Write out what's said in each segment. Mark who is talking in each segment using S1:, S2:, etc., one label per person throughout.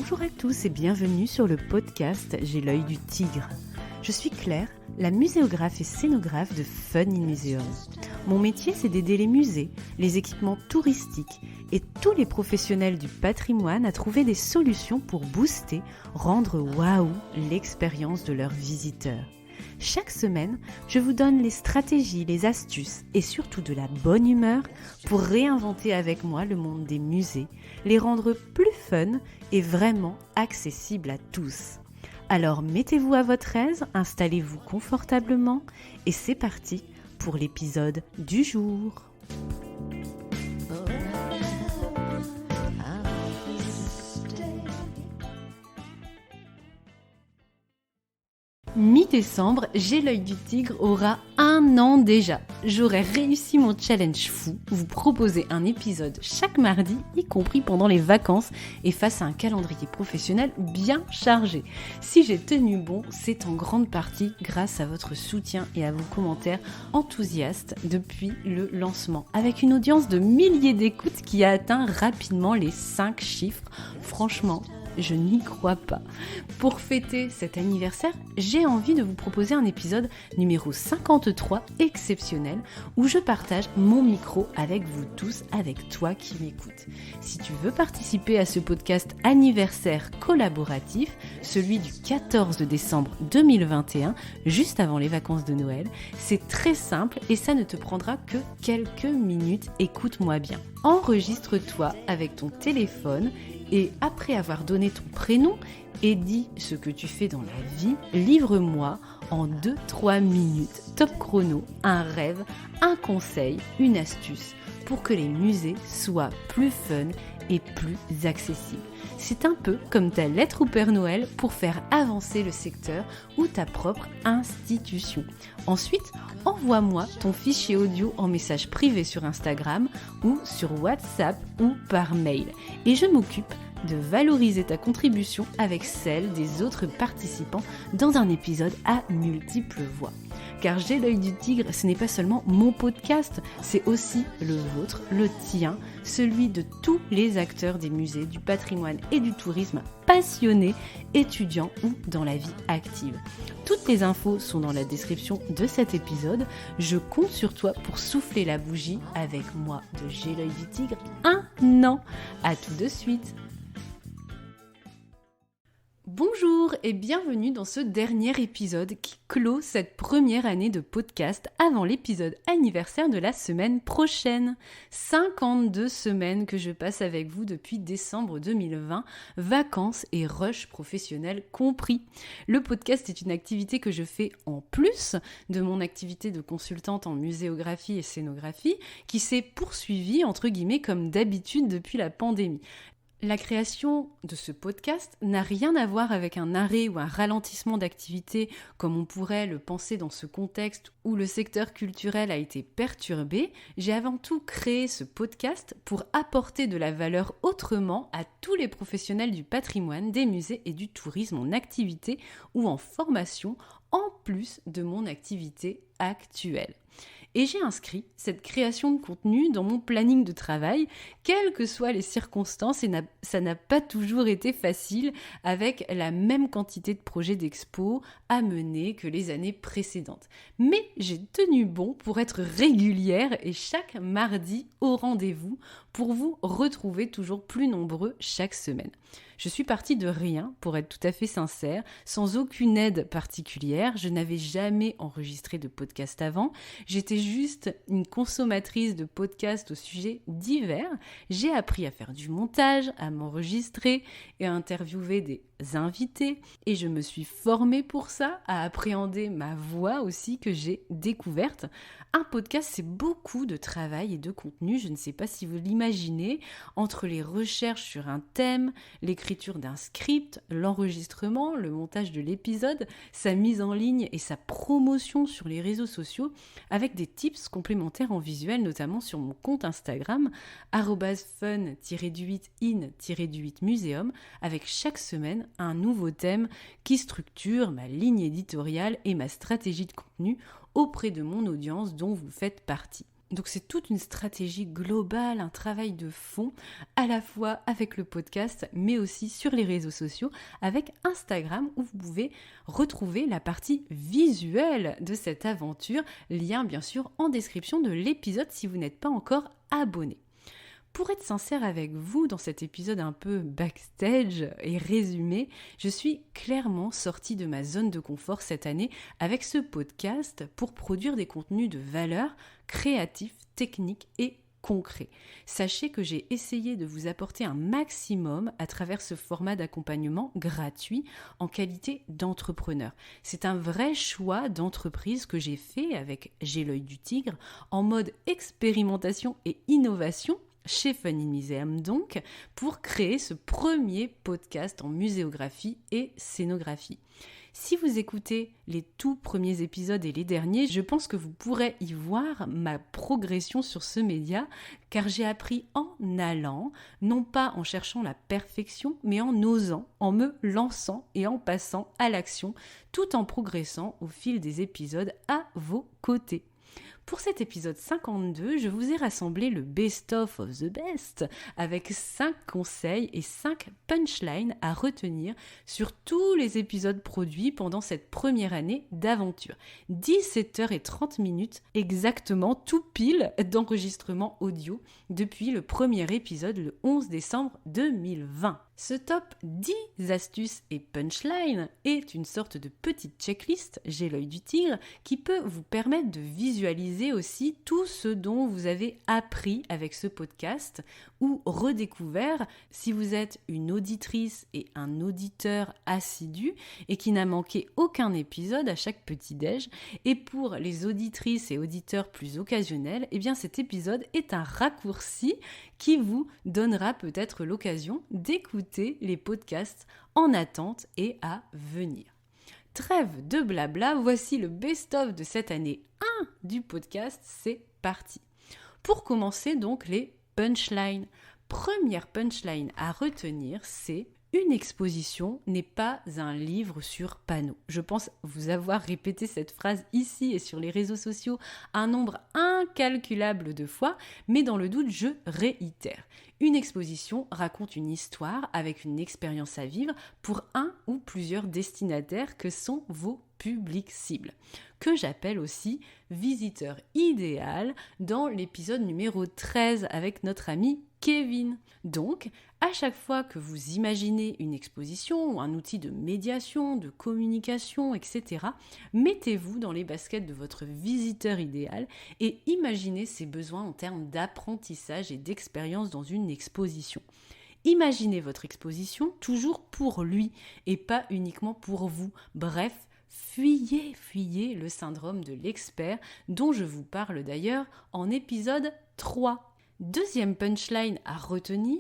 S1: Bonjour à tous et bienvenue sur le podcast J'ai l'œil du tigre. Je suis Claire, la muséographe et scénographe de Fun in Museum. Mon métier, c'est d'aider les musées, les équipements touristiques et tous les professionnels du patrimoine à trouver des solutions pour booster, rendre waouh l'expérience de leurs visiteurs. Chaque semaine, je vous donne les stratégies, les astuces et surtout de la bonne humeur pour réinventer avec moi le monde des musées, les rendre plus fun et vraiment accessibles à tous. Alors mettez-vous à votre aise, installez-vous confortablement et c'est parti pour l'épisode du jour. Mi-décembre, J'ai l'œil du tigre aura 1 an déjà. J'aurai réussi mon challenge fou, vous proposer un épisode chaque mardi, y compris pendant les vacances et face à un calendrier professionnel bien chargé. Si j'ai tenu bon, c'est en grande partie grâce à votre soutien et à vos commentaires enthousiastes depuis le lancement, avec une audience de milliers d'écoutes qui a atteint rapidement les 5 chiffres. Franchement, je n'y crois pas. Pour fêter cet anniversaire, j'ai envie de vous proposer un épisode numéro 53 exceptionnel où je partage mon micro avec vous tous, avec toi qui m'écoutes. Si tu veux participer à ce podcast anniversaire collaboratif, celui du 14 décembre 2021, juste avant les vacances de Noël, c'est très simple et ça ne te prendra que quelques minutes. Écoute-moi bien. Enregistre-toi avec ton téléphone et après avoir donné ton prénom et dit ce que tu fais dans la vie, livre-moi en 2-3 minutes, top chrono, un rêve, un conseil, une astuce pour que les musées soient plus fun et plus accessibles. C'est un peu comme ta lettre au Père Noël pour faire avancer le secteur ou ta propre institution. Ensuite, envoie-moi ton fichier audio en message privé sur Instagram ou sur WhatsApp ou par mail. Et je m'occupe de valoriser ta contribution avec celle des autres participants dans un épisode à multiples voix. Car J'ai l'œil du tigre, ce n'est pas seulement mon podcast, c'est aussi le vôtre, le tien, celui de tous les acteurs des musées, du patrimoine et du tourisme passionnés, étudiants ou dans la vie active. Toutes les infos sont dans la description de cet épisode. Je compte sur toi pour souffler la bougie avec moi de J'ai l'œil du tigre 1 an. À tout de suite. Bonjour et bienvenue dans ce dernier épisode qui clôt cette première année de podcast avant l'épisode anniversaire de la semaine prochaine. 52 semaines que je passe avec vous depuis décembre 2020, vacances et rush professionnel compris. Le podcast est une activité que je fais en plus de mon activité de consultante en muséographie et scénographie qui s'est poursuivie entre guillemets comme d'habitude depuis la pandémie. La création de ce podcast n'a rien à voir avec un arrêt ou un ralentissement d'activité comme on pourrait le penser dans ce contexte où le secteur culturel a été perturbé. J'ai avant tout créé ce podcast pour apporter de la valeur autrement à tous les professionnels du patrimoine, des musées et du tourisme en activité ou en formation, en plus de mon activité actuelle. Et j'ai inscrit cette création de contenu dans mon planning de travail, quelles que soient les circonstances, et ça n'a pas toujours été facile avec la même quantité de projets d'expo à mener que les années précédentes. Mais j'ai tenu bon pour être régulière et chaque mardi au rendez-vous pour vous retrouver toujours plus nombreux chaque semaine. Je suis partie de rien, pour être tout à fait sincère, sans aucune aide particulière. Je n'avais jamais enregistré de podcast avant. J'étais juste une consommatrice de podcasts au sujet divers. J'ai appris à faire du montage, à m'enregistrer et à interviewer des invités. Et je me suis formée pour ça, à appréhender ma voix aussi que j'ai découverte. Un podcast, c'est beaucoup de travail et de contenu, je ne sais pas si vous l'imaginez, entre les recherches sur un thème, l'écriture d'un script, l'enregistrement, le montage de l'épisode, sa mise en ligne et sa promotion sur les réseaux sociaux, avec des tips complémentaires en visuel, notamment sur mon compte Instagram, @fun-in-museum, avec chaque semaine un nouveau thème qui structure ma ligne éditoriale et ma stratégie de contenu auprès de mon audience dont vous faites partie. Donc c'est toute une stratégie globale, un travail de fond, à la fois avec le podcast, mais aussi sur les réseaux sociaux, avec Instagram, où vous pouvez retrouver la partie visuelle de cette aventure. Lien bien sûr en description de l'épisode si vous n'êtes pas encore abonné. Pour être sincère avec vous, dans cet épisode un peu backstage et résumé, je suis clairement sortie de ma zone de confort cette année avec ce podcast pour produire des contenus de valeur, créatifs, techniques et concrets. Sachez que j'ai essayé de vous apporter un maximum à travers ce format d'accompagnement gratuit en qualité d'entrepreneur. C'est un vrai choix d'entreprise que j'ai fait avec J'ai l'œil du tigre en mode expérimentation et innovation chez Fun in Museum donc, pour créer ce premier podcast en muséographie et scénographie. Si vous écoutez les tout premiers épisodes et les derniers, je pense que vous pourrez y voir ma progression sur ce média, car j'ai appris en allant, non pas en cherchant la perfection, mais en osant, en me lançant et en passant à l'action, tout en progressant au fil des épisodes à vos côtés. Pour cet épisode 52, je vous ai rassemblé le best-of the best avec 5 conseils et 5 punchlines à retenir sur tous les épisodes produits pendant cette première année d'aventure. 17h30 exactement, tout pile d'enregistrement audio depuis le premier épisode le 11 décembre 2020. Ce top 10 astuces et punchlines est une sorte de petite checklist, j'ai l'œil du tigre, qui peut vous permettre de visualiser aussi tout ce dont vous avez appris avec ce podcast ou redécouvert si vous êtes une auditrice et un auditeur assidu et qui n'a manqué aucun épisode à chaque petit-déj. Et pour les auditrices et auditeurs plus occasionnels, eh bien cet épisode est un raccourci qui vous donnera peut-être l'occasion d'écouter les podcasts en attente et à venir. Trêve de blabla, voici le best-of de cette année 1 du podcast, c'est parti. Pour commencer donc les punchlines. Première punchline à retenir, c'est une exposition n'est pas un livre sur panneau. Je pense vous avoir répété cette phrase ici et sur les réseaux sociaux un nombre incalculable de fois, mais dans le doute, je réitère. Une exposition raconte une histoire avec une expérience à vivre pour un ou plusieurs destinataires que sont vos publics cibles, que j'appelle aussi visiteur idéal dans l'épisode numéro 13 avec notre ami Kevin. Donc, à chaque fois que vous imaginez une exposition ou un outil de médiation, de communication, etc., mettez-vous dans les baskets de votre visiteur idéal et imaginez ses besoins en termes d'apprentissage et d'expérience dans une exposition. Imaginez votre exposition toujours pour lui et pas uniquement pour vous. Bref, fuyez le syndrome de l'expert dont je vous parle d'ailleurs en épisode 3. Deuxième punchline à retenir,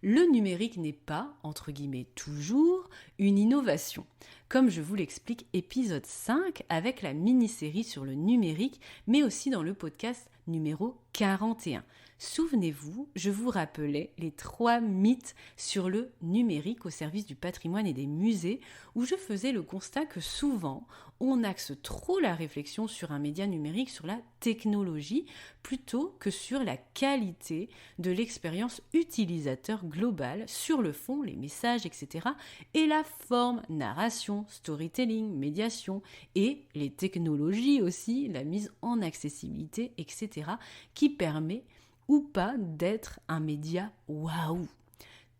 S1: le numérique n'est pas, entre guillemets toujours, une innovation. Comme je vous l'explique, épisode 5 avec la mini-série sur le numérique, mais aussi dans le podcast numéro 41. Souvenez-vous, je vous rappelais les 3 mythes sur le numérique au service du patrimoine et des musées, où je faisais le constat que souvent, on axe trop la réflexion sur un média numérique, sur la technologie, plutôt que sur la qualité de l'expérience utilisateur globale, sur le fond, les messages, etc., et la forme, narration, storytelling, médiation, et les technologies aussi, la mise en accessibilité, etc., qui permet ou pas d'être un média waouh.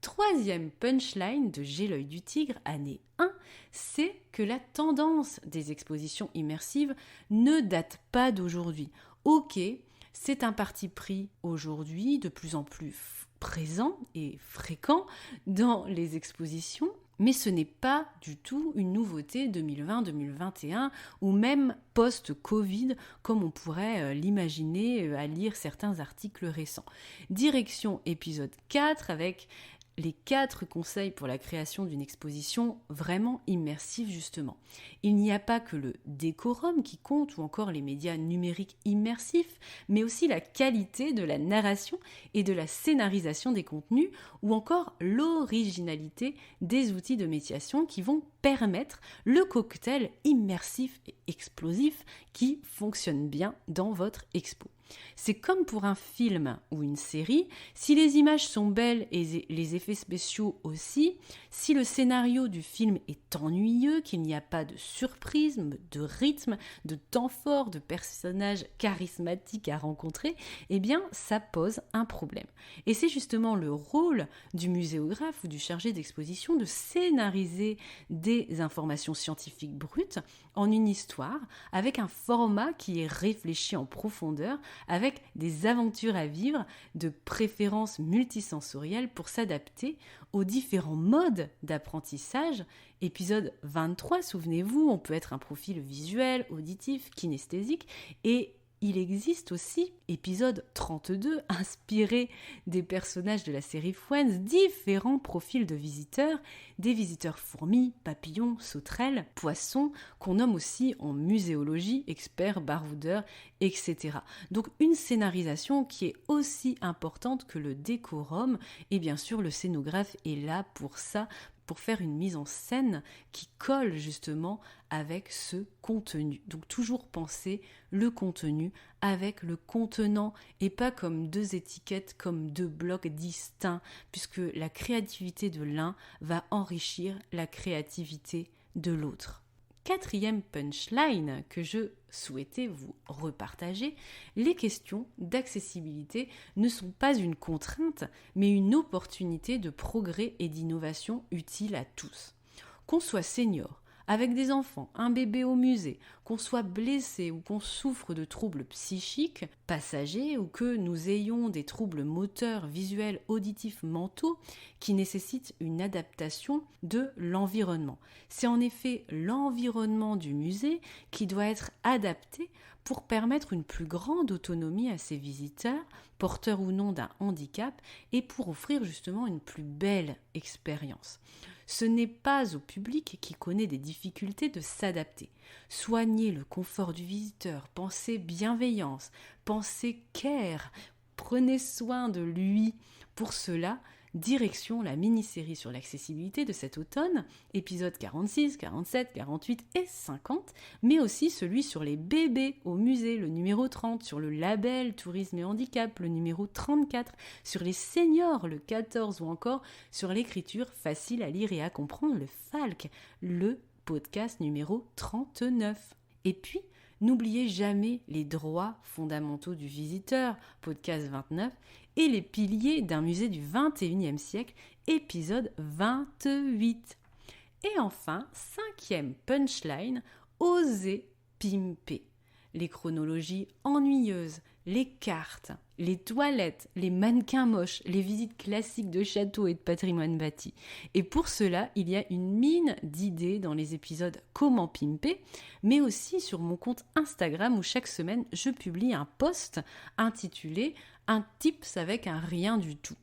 S1: Troisième punchline de J'ai l'œil du tigre, année 1, c'est que la tendance des expositions immersives ne date pas d'aujourd'hui. Ok, c'est un parti pris aujourd'hui de plus en plus présent et fréquent dans les expositions, mais ce n'est pas du tout une nouveauté 2020-2021 ou même post-Covid comme on pourrait l'imaginer à lire certains articles récents. Direction épisode 4 avec les 4 conseils pour la création d'une exposition vraiment immersive justement. Il n'y a pas que le décorum qui compte ou encore les médias numériques immersifs, mais aussi la qualité de la narration et de la scénarisation des contenus ou encore l'originalité des outils de médiation qui vont permettre le cocktail immersif et explosif qui fonctionne bien dans votre expo. C'est comme pour un film ou une série, si les images sont belles et les effets spéciaux aussi, si le scénario du film est ennuyeux, qu'il n'y a pas de surprise, de rythme, de temps fort, de personnages charismatiques à rencontrer, eh bien ça pose un problème. Et c'est justement le rôle du muséographe ou du chargé d'exposition de scénariser des informations scientifiques brutes en une histoire avec un format qui est réfléchi en profondeur, avec des aventures à vivre, de préférences multisensorielles pour s'adapter aux différents modes d'apprentissage. Épisode 23, souvenez-vous, on peut être un profil visuel, auditif, kinesthésique, et il existe aussi, épisode 32, inspiré des personnages de la série Friends, différents profils de visiteurs, des visiteurs fourmis, papillons, sauterelles, poissons, qu'on nomme aussi en muséologie, experts, baroudeurs, etc. Donc une scénarisation qui est aussi importante que le décorum, et bien sûr le scénographe est là pour ça, pour faire une mise en scène qui colle justement avec ce contenu. Donc toujours penser le contenu avec le contenant et pas comme deux étiquettes, comme deux blocs distincts, puisque la créativité de l'un va enrichir la créativité de l'autre. Quatrième punchline que je souhaitais vous repartager, les questions d'accessibilité ne sont pas une contrainte, mais une opportunité de progrès et d'innovation utile à tous. Qu'on soit senior, avec des enfants, un bébé au musée, qu'on soit blessé ou qu'on souffre de troubles psychiques, passagers, ou que nous ayons des troubles moteurs, visuels, auditifs, mentaux, qui nécessitent une adaptation de l'environnement. C'est en effet l'environnement du musée qui doit être adapté pour permettre une plus grande autonomie à ses visiteurs, porteurs ou non d'un handicap, et pour offrir justement une plus belle expérience. Ce n'est pas au public qui connaît des difficultés de s'adapter. Soignez le confort du visiteur, pensez bienveillance, pensez care, prenez soin de lui. Pour cela, direction la mini-série sur l'accessibilité de cet automne, épisodes 46, 47, 48 et 50, mais aussi celui sur les bébés au musée, le numéro 30, sur le label Tourisme et Handicap, le numéro 34, sur les seniors, le 14, ou encore sur l'écriture facile à lire et à comprendre, le FALC, le podcast numéro 39. Et puis, n'oubliez jamais les droits fondamentaux du visiteur, podcast 29, et les piliers d'un musée du 21e siècle, épisode 28. Et enfin, cinquième punchline, oser pimper. Les chronologies ennuyeuses, les cartes, les toilettes, les mannequins moches, les visites classiques de châteaux et de patrimoine bâti. Et pour cela, il y a une mine d'idées dans les épisodes Comment pimper, mais aussi sur mon compte Instagram où chaque semaine, je publie un post intitulé « Un tips avec un rien du tout ».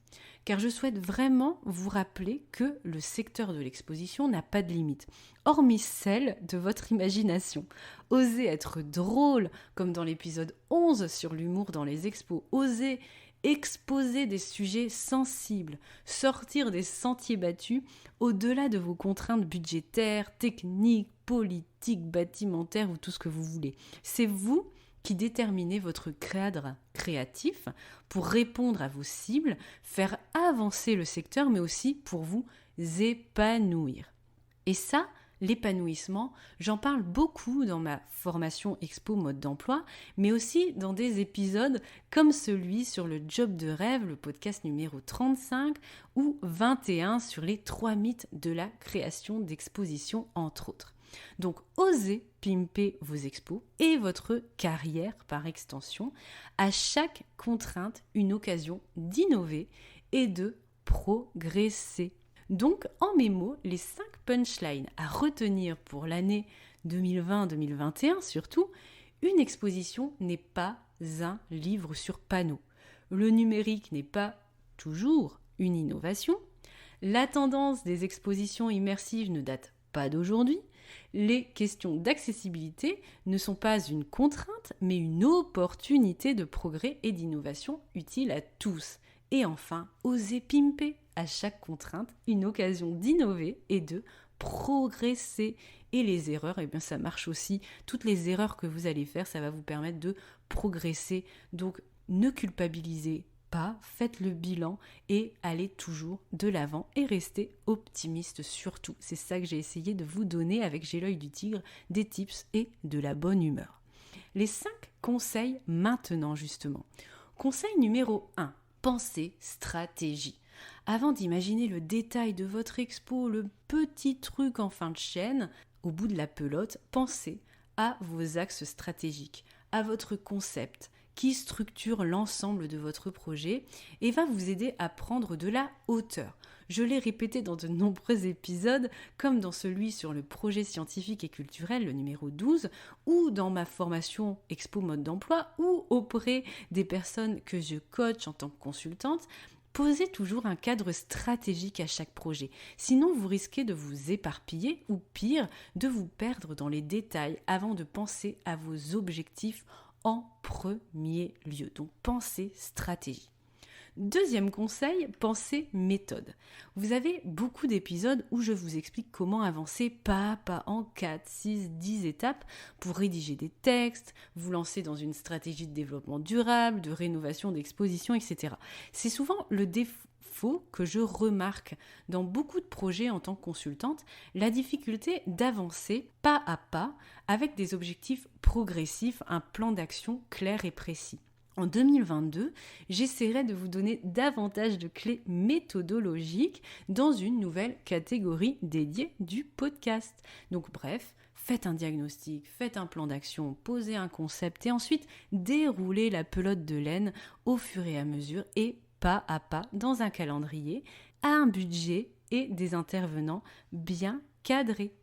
S1: Car je souhaite vraiment vous rappeler que le secteur de l'exposition n'a pas de limite, hormis celle de votre imagination. Osez être drôle, comme dans l'épisode 11 sur l'humour dans les expos. Osez exposer des sujets sensibles, sortir des sentiers battus au-delà de vos contraintes budgétaires, techniques, politiques, bâtimentaires ou tout ce que vous voulez. C'est vous qui déterminez votre cadre créatif pour répondre à vos cibles, faire avancer le secteur, mais aussi pour vous épanouir. Et ça, l'épanouissement, j'en parle beaucoup dans ma formation Expo Mode d'emploi, mais aussi dans des épisodes comme celui sur le job de rêve, le podcast numéro 35, ou 21 sur les 3 mythes de la création d'expositions, entre autres. Donc, osez pimper vos expos et votre carrière par extension. À chaque contrainte, une occasion d'innover et de progresser. Donc, en mes mots, les 5 punchlines à retenir pour l'année 2020-2021 surtout, une exposition n'est pas un livre sur panneau. Le numérique n'est pas toujours une innovation. La tendance des expositions immersives ne date pas d'aujourd'hui. Les questions d'accessibilité ne sont pas une contrainte, mais une opportunité de progrès et d'innovation utile à tous. Et enfin, oser pimper à chaque contrainte, une occasion d'innover et de progresser. Et les erreurs, eh bien ça marche aussi. Toutes les erreurs que vous allez faire, ça va vous permettre de progresser. Donc ne culpabilisez pas, faites le bilan et allez toujours de l'avant et restez optimiste surtout. C'est ça que j'ai essayé de vous donner avec J'ai l'œil du tigre, des tips et de la bonne humeur. Les 5 conseils maintenant justement. Conseil numéro 1, pensez stratégie. Avant d'imaginer le détail de votre expo, le petit truc en fin de chaîne, au bout de la pelote, pensez à vos axes stratégiques, à votre concept, qui structure l'ensemble de votre projet et va vous aider à prendre de la hauteur. Je l'ai répété dans de nombreux épisodes, comme dans celui sur le projet scientifique et culturel, le numéro 12, ou dans ma formation Expo Mode d'Emploi, ou auprès des personnes que je coach en tant que consultante. Posez toujours un cadre stratégique à chaque projet, sinon vous risquez de vous éparpiller ou pire, de vous perdre dans les détails avant de penser à vos objectifs en premier lieu. Donc pensez stratégie. Deuxième conseil, pensez méthode. Vous avez beaucoup d'épisodes où je vous explique comment avancer pas à pas en 4, 6, 10 étapes pour rédiger des textes, vous lancer dans une stratégie de développement durable, de rénovation d'exposition, etc. C'est souvent le défaut que je remarque dans beaucoup de projets en tant que consultante, la difficulté d'avancer pas à pas avec des objectifs progressifs, un plan d'action clair et précis. En 2022, j'essaierai de vous donner davantage de clés méthodologiques dans une nouvelle catégorie dédiée du podcast. Donc bref, faites un diagnostic, faites un plan d'action, posez un concept et ensuite déroulez la pelote de laine au fur et à mesure et pas à pas dans un calendrier, à un budget et des intervenants bien cadrés.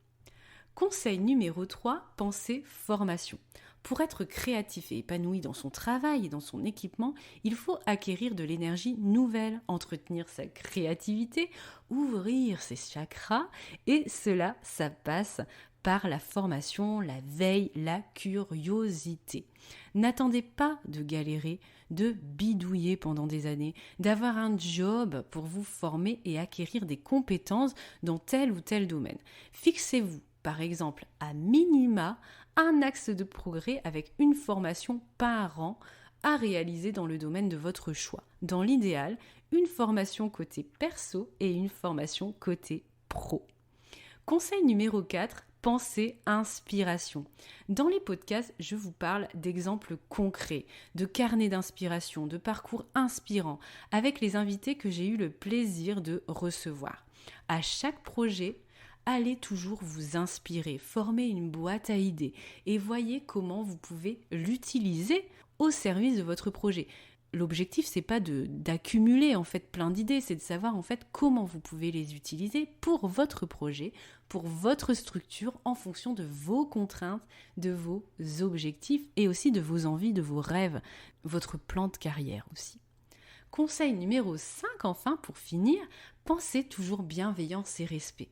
S1: Conseil numéro 3, pensez formation. Pour être créatif et épanoui dans son travail et dans son équipement, il faut acquérir de l'énergie nouvelle, entretenir sa créativité, ouvrir ses chakras et cela, ça passe par la formation, la veille, la curiosité. N'attendez pas de galérer, de bidouiller pendant des années, d'avoir un job pour vous former et acquérir des compétences dans tel ou tel domaine. Fixez-vous, par exemple, à minima, un axe de progrès avec une formation par an à réaliser dans le domaine de votre choix. Dans l'idéal, une formation côté perso et une formation côté pro. Conseil numéro 4, pensez inspiration. Dans les podcasts, je vous parle d'exemples concrets, de carnets d'inspiration, de parcours inspirants, avec les invités que j'ai eu le plaisir de recevoir. À chaque projet, allez toujours vous inspirer, formez une boîte à idées et voyez comment vous pouvez l'utiliser au service de votre projet. L'objectif, c'est pas d'accumuler en fait plein d'idées, c'est de savoir en fait comment vous pouvez les utiliser pour votre projet, pour votre structure en fonction de vos contraintes, de vos objectifs et aussi de vos envies, de vos rêves, votre plan de carrière aussi. Conseil numéro 5 enfin pour finir, pensez toujours bienveillance et respect.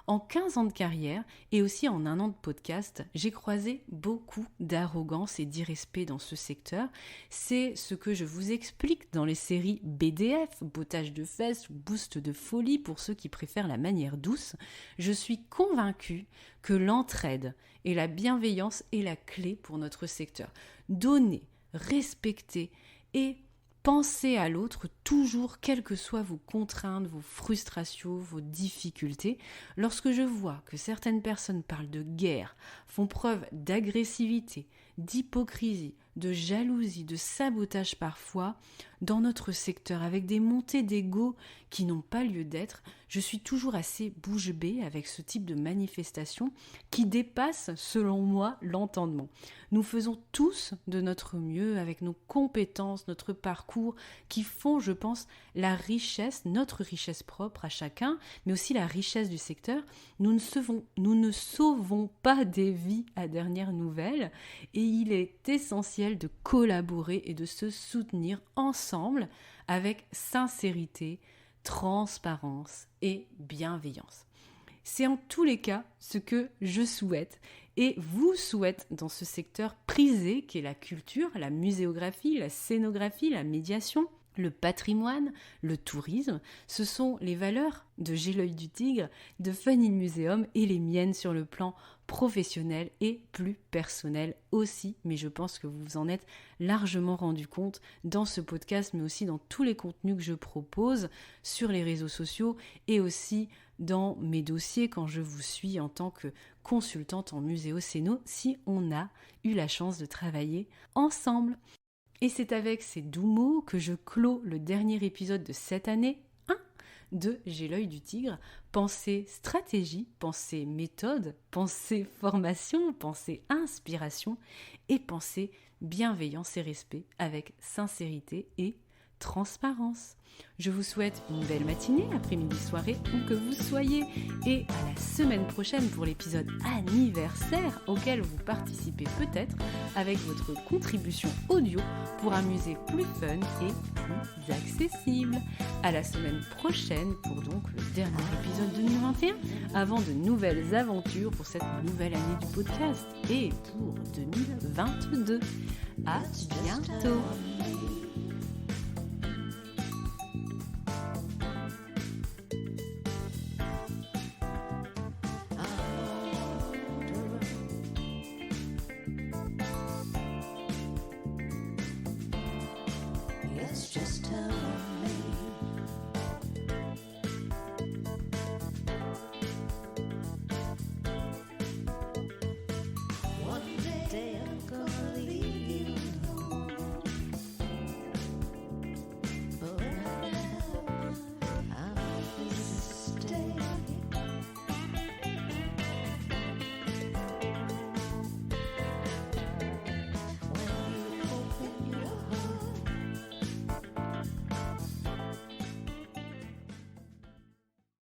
S1: En 15 ans de carrière et aussi en 1 an de podcast, j'ai croisé beaucoup d'arrogance et d'irrespect dans ce secteur. C'est ce que je vous explique dans les séries BDF, bottage de fesses ou boost de folie pour ceux qui préfèrent la manière douce. Je suis convaincue que l'entraide et la bienveillance est la clé pour notre secteur. Donner, respecter et pensez à l'autre toujours, quelles que soient vos contraintes, vos frustrations, vos difficultés. Lorsque je vois que certaines personnes parlent de guerre, font preuve d'agressivité, d'hypocrisie, de jalousie, de sabotage parfois, dans notre secteur, avec des montées d'ego qui n'ont pas lieu d'être, je suis toujours assez bouche bée avec ce type de manifestation qui dépasse, selon moi, l'entendement. Nous faisons tous de notre mieux avec nos compétences, notre parcours, qui font, je pense, la richesse, notre richesse propre à chacun, mais aussi la richesse du secteur. Nous ne sauvons pas des vies à dernière nouvelle et il est essentiel de collaborer et de se soutenir ensemble avec sincérité, transparence et bienveillance. C'est en tous les cas ce que je souhaite et vous souhaite dans ce secteur prisé qu'est la culture, la muséographie, la scénographie, la médiation. Le patrimoine, le tourisme, ce sont les valeurs de J'ai l'œil du tigre, de Fun in Museum et les miennes sur le plan professionnel et plus personnel aussi. Mais je pense que vous vous en êtes largement rendu compte dans ce podcast, mais aussi dans tous les contenus que je propose sur les réseaux sociaux et dans mes dossiers quand je vous suis en tant que consultante en muséocéno, si on a eu la chance de travailler ensemble. Et c'est avec ces doux mots que je clôt le dernier épisode de cette année, de J'ai l'œil du tigre. Pensez stratégie, pensez méthode, pensez formation, pensez inspiration et pensez bienveillance et respect avec sincérité et transparence. Je vous souhaite une belle matinée, après-midi, soirée, où que vous soyez, et à la semaine prochaine pour l'épisode anniversaire auquel vous participez peut-être avec votre contribution audio pour un musée plus fun et plus accessible. À la semaine prochaine pour donc le dernier épisode 2021, avant de nouvelles aventures pour cette nouvelle année du podcast et pour 2022. À bientôt!